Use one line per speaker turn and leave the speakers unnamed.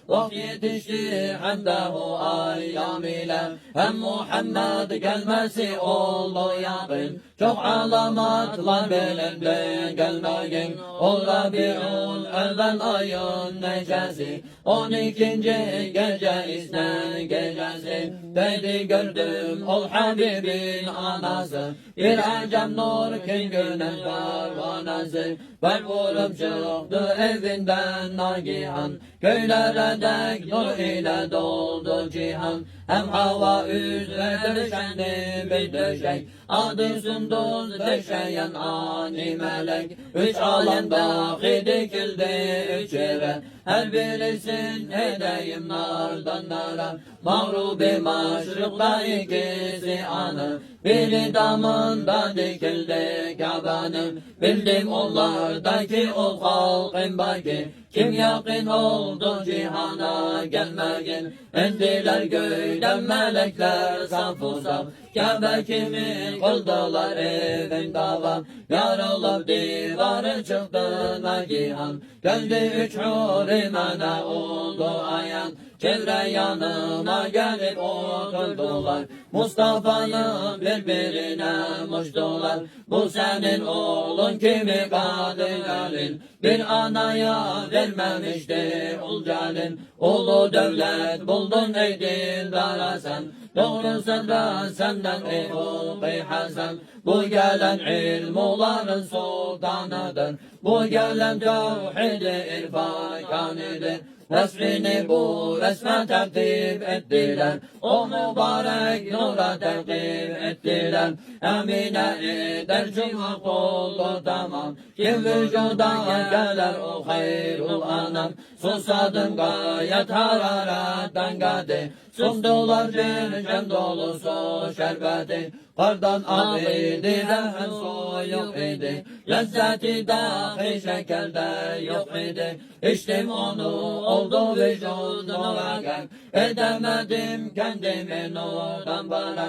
Vakt yetişti hendehu ayyam ile, hem Muhammed gelmesi oldu yakın. Çok alamatlar belirdi gelmeyin, o Rabiul evvel ayın neşesi. 12. gece isnen gecesi, dedi gördüm ol Habibin anası. Bir acem nur kim güneş pervanesi, ben vurup çıktı evinden nagihan. Köylere dek nur ile doldu cihan, hem hava üzere düşendi bir döşek. Adı Sündüz döşeyen ani melek, 3 alem dahi dikildi 3 yere. Her birisin edeyim nardan nara, mağrubi maşrıkta ikisi anı. Biri damında dikildi Kabe'nin, bildim onlardaki o halkın baki. Kim yakın oldu cihana gelmeyin, indiler göğden melekler saf uzak. Kabe kimi kıldılar evin dava, yarılıp divarı çıktı nagihan. Geldi 3 hurimene oldu ayan, çevre yanıma gelip oturdular. Mustafa'nı birbirine muştular, bu senin oğlun kimi Kadir'in, bir anaya vermemişti Ulcal'in. Ulu devlet buldun ey dildar sen, doğru sende senden ey Hulki Hasan. Bu gelen ilmuların sultanıdır, bu gelen tevhid-i irfakanidir. Resmini bu resme tertip ettiler, o mübarek nura tertip ettiler. Emine eder cuma oldu tamam, kim vücuda gelir o hayrul anam. Susadım gayet hararetten gadi, sundular bir cem dolusu şerbeti. Kardan ak idi, rehen soyuk idi, lezzeti dahi şekerde yok idi. İçtim onu oldu vücuduma gel, edemedim kendimi nurdan bana.